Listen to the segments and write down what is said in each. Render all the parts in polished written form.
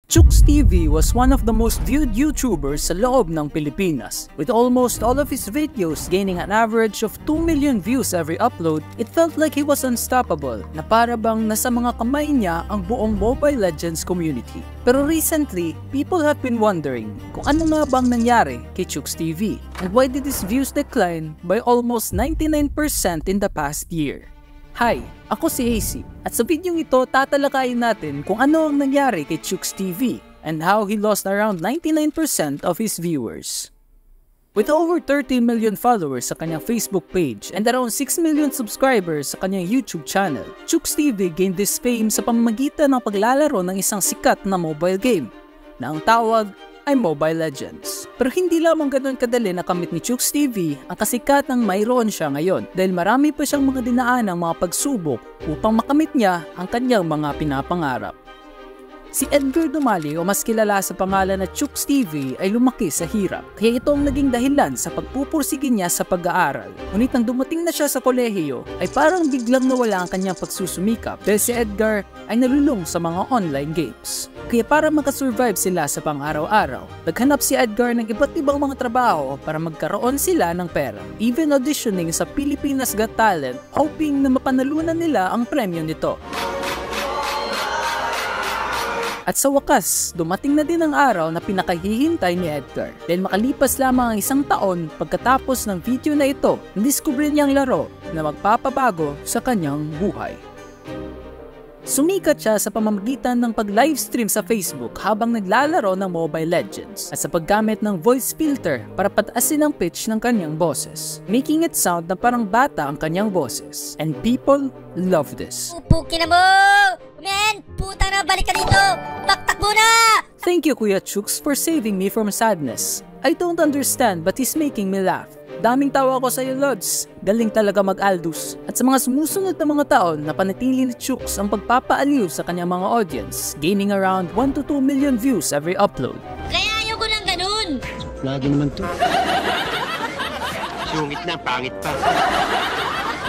Chooks TV was one of the most viewed YouTubers sa loob ng Pilipinas. With almost all of his videos gaining an average of 2 million views every upload, it felt like he was unstoppable, na para bang nasa mga kamay niya ang buong Mobile Legends community. Pero recently, people have been wondering kung ano nga bang nangyari kay Chooks TV, and why did his views decline by almost 99% in the past year. Hi, ako si AC, at sa videong ito tatalakayin natin kung ano ang nangyari kay Chooks TV and how he lost around 99% of his viewers. With over 30 million followers sa kanyang Facebook page and around 6 million subscribers sa kanyang YouTube channel, Chooks TV gained this fame sa pamamagitan ng paglalaro ng isang sikat na mobile game na ang tawag ay Mobile Legends. Pero hindi lamang ganoon kadali nakamit ni Chooks TV ang kasikatang mayroon siya ngayon dahil marami pa siyang mga dinaanang mga pagsubok upang makamit niya ang kanyang mga pinapangarap. Si Edgar Dumali o mas kilala sa pangalan na Chooks TV ay lumaki sa hirap, kaya ito ang naging dahilan sa pagpupursige niya sa pag-aaral. Ngunit nang dumating na siya sa kolehiyo ay parang biglang nawala ang kanyang pagsusumikap dahil si Edgar ay nalulung sa mga online games. Kaya para makasurvive sila sa pang-araw-araw, naghanap si Edgar ng iba't ibang mga trabaho para magkaroon sila ng pera, even auditioning sa Pilipinas Got Talent hoping na mapanalunan nila ang premyo nito. At sa wakas, dumating na din ang araw na pinakahihintay ni Edgar dahil makalipas lamang ang 1 taon pagkatapos ng video na ito, nadiskubre niyang laro na magpapabago sa kanyang buhay. Sumikat siya sa pamamagitan ng pag-livestream sa Facebook habang naglalaro ng Mobile Legends at sa paggamit ng voice filter para pataasin ang pitch ng kanyang boses, making it sound na parang bata ang kanyang boses. And people love this. Pupukin na mo! Men! Puta na! Balik ka dito! Baktak mo na! Thank you Kuya Chooks for saving me from sadness. I don't understand but he's making me laugh. Daming tawa ko sa iyo, Lods. Galing talaga mag-Aldous. At sa mga sumusunod na mga taon, napanatili ni Chooks ang pagpapaaliw sa kanyang mga audience, gaining around 1 to 2 million views every upload. Kaya ayoko ng ganun! Lagi naman to. Sungit na, pangit pa.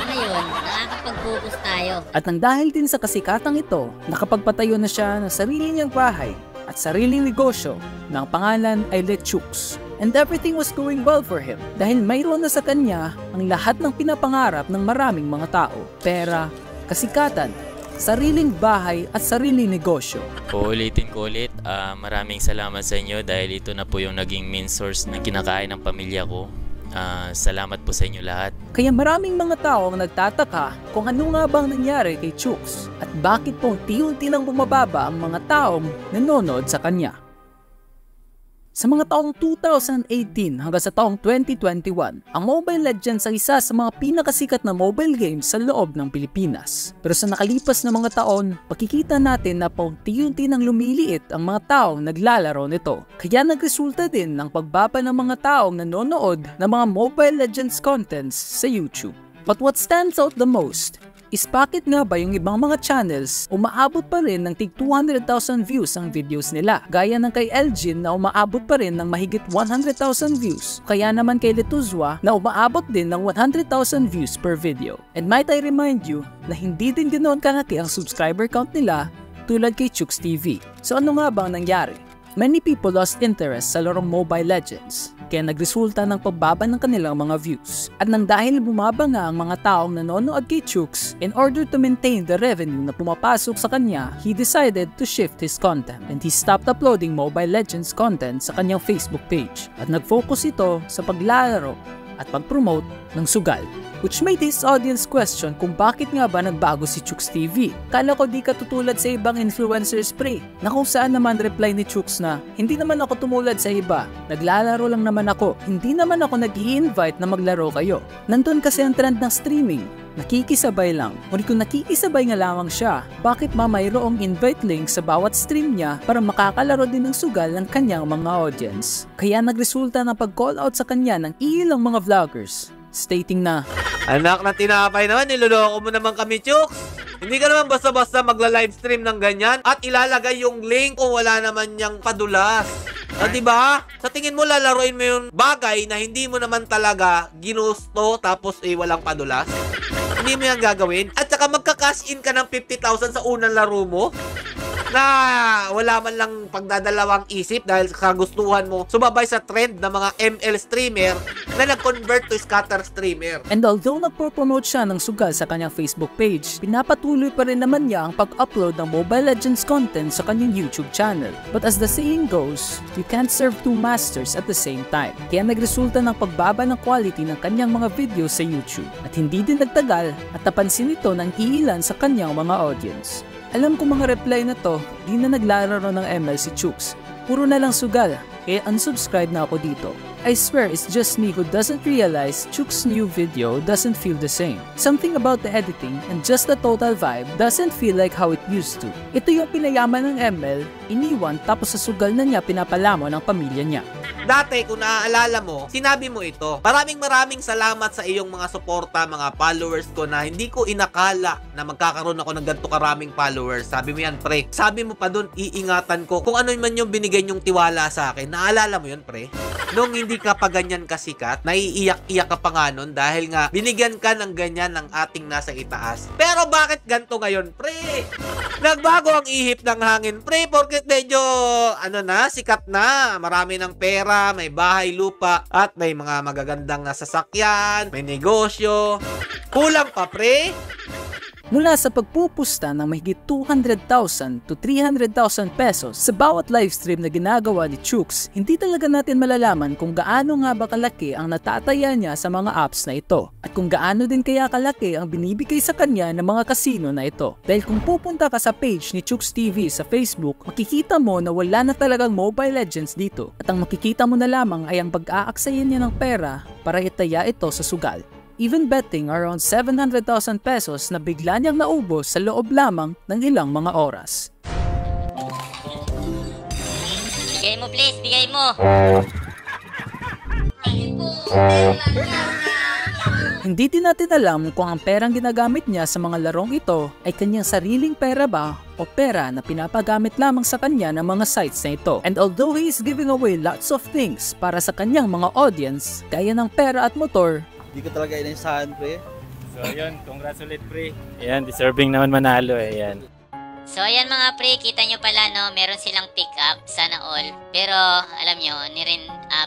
Ngayon, nakakapag-focus tayo. At nang dahil din sa kasikatang ito, nakapagpatayo na siya ng sarili niyang bahay at sariling negosyo na ang pangalan ay Let Chooks. And everything was going well for him dahil mayroon na sa kanya ang lahat ng pinapangarap ng maraming mga tao. Pera, kasikatan, sariling bahay at sariling negosyo. Uulitin ko ulit, maraming salamat sa inyo dahil ito na po yung naging main source ng kinakain ng pamilya ko. Salamat po sa inyo lahat. Kaya maraming mga tao ang nagtataka kung ano nga bang nangyari kay Chooks at bakit pong unti-unti nang bumababa ang mga taong nanonood sa kanya. Sa mga taong 2018 hanggang sa taong 2021, ang Mobile Legends ay isa sa mga pinakasikat na mobile games sa loob ng Pilipinas. Pero sa nakalipas na mga taon, makikita natin na paunti-unti nang lumiliit ang mga taong naglalaro nito. Kaya nagresulta din ng pagbaba ng mga taong nanonood ng mga Mobile Legends contents sa YouTube. But what stands out the most is bakit nga ba yung ibang mga channels umaabot pa rin ng tig 200,000 views ang videos nila, gaya ng kay Elgin na umaabot pa rin ng mahigit 100,000 views, kaya naman kay Letuzwa na umaabot din ng 100,000 views per video. And might I remind you na hindi din ganoon kalaki ang subscriber count nila tulad kay Chooks TV. So ano nga bang nangyari? Many people lost interest sa larong Mobile Legends, kaya nagresulta ng pagbaba ng kanilang mga views. At nang dahil bumaba nga ang mga taong nanonood kay Chooks, in order to maintain the revenue na pumapasok sa kanya, he decided to shift his content and he stopped uploading Mobile Legends content sa kanyang Facebook page at nag-focus ito sa paglalaro at pag-promote ng sugal. Which made his audience question kung bakit nga ba nagbago si Chooks TV. Kala ko di ka tutulad sa ibang influencers pre, na kung saan naman reply ni Chooks na, hindi naman ako tumulad sa iba, naglalaro lang naman ako, hindi naman ako nag-i-invite na maglaro kayo. Nandun kasi ang trend ng streaming, nakikisabay lang. Ngunit kung nakikisabay nga lamang siya, bakit mayroong invite link sa bawat stream niya para makakalaro din ng sugal ng kanyang mga audience? Kaya nagresulta ng pag-call out sa kanya ng ilang mga vloggers, stating na, anak na tinapay naman, niloloko mo naman kami, Chooks. Hindi ka naman basta-basta magla-livestream ng ganyan at ilalagay yung link kung wala naman niyang padulas. Diba? Sa tingin mo, lalaroin mo yung bagay na hindi mo naman talaga ginusto tapos walang padulas? Hindi mo yan gagawin? At saka magka-cash in ka ng 50,000 sa unang laro mo? na wala man lang pagdadalawang isip dahil sa kagustuhan mo sumabay sa trend ng mga ML streamer na nag-convert to scatter streamer. And although nagpo-promote siya ng sugal sa kanyang Facebook page, pinapatuloy pa rin naman niya ang pag-upload ng Mobile Legends content sa kanyang YouTube channel. But as the saying goes, you can't serve two masters at the same time. Kaya nagresulta ng pagbaba ng quality ng kanyang mga videos sa YouTube. At hindi din nagtagal at napansin ito ng iilan sa kanyang mga audience. Alam ko mga reply na to, di na naglalaro ng ML si Chooks. Puro na lang sugal, kaya unsubscribe na ako dito. I swear it's just me who doesn't realize Chooks' new video doesn't feel the same. Something about the editing and just the total vibe doesn't feel like how it used to. Ito yung pinayaman ng ML, iniwan tapos sa sugal na niya pinapalamo ng pamilya niya. Dati, kung naaalala mo, sinabi mo ito. Maraming salamat sa iyong mga suporta, mga followers ko na hindi ko inakala na magkakaroon ako ng ganito karaming followers. Sabi mo yan, pre. Sabi mo pa dun, iingatan ko. Kung ano man yung binigay niyong tiwala sa akin, naalala mo yun, pre? Nung hindi ka pa ganyan kasikat, naiiyak-iyak ka pa nga nun dahil nga binigyan ka ng ganyan ng ating nasa itaas. Pero bakit ganito ngayon, pre? Nagbago ang ihip ng hangin, pre, porket medyo, sikat na. Marami ng pera, may bahay, lupa, at may mga magagandang nasasakyan, may negosyo. Kulang pa, pre? Mula sa pagpupusta ng mahigit 200,000 to 300,000 pesos sa bawat livestream na ginagawa ni Chooks, hindi talaga natin malalaman kung gaano nga ba kalaki ang natataya niya sa mga apps na ito at kung gaano din kaya kalaki ang binibigay sa kanya ng mga kasino na ito. Dahil kung pupunta ka sa page ni Chooks TV sa Facebook, makikita mo na wala na talagang Mobile Legends dito at ang makikita mo na lamang ay ang pag-aaksayan niya ng pera para itaya ito sa sugal. Even betting around 700,000 pesos na bigla niyang naubos sa loob lamang ng ilang mga oras. Bigay mo please, bigay mo. Hindi din natin alam kung ang perang ginagamit niya sa mga larong ito ay kanyang sariling pera ba o pera na pinapagamit lamang sa kanya ng mga sites na ito. And although he is giving away lots of things para sa kanyang mga audience, gaya ng pera at motor, Hindi ko talaga inaasahan, pre. So yun, congrats ulit, pre. Ayan, deserving naman manalo eh. Ayan. So ayan mga pre, kita nyo pala no, meron silang pick up, sana all. Pero alam nyo,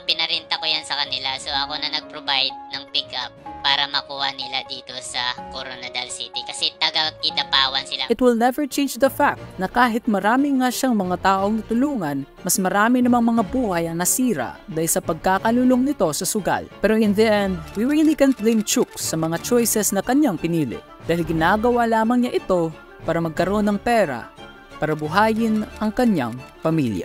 pinarinta ko yan sa kanila. So ako na nag-provide ng pick up para makuha nila dito sa Coronadal City. Kasi taga-Kidapawan sila. It will never change the fact na kahit marami nga siyang mga taong natulungan, mas marami namang mga buhay ang nasira dahil sa pagkakalulong nito sa sugal. Pero in the end, we really can't blame Chooks sa mga choices na kanyang pinili. Dahil ginagawa lamang niya ito para magkaroon ng pera para buhayin ang kanyang pamilya.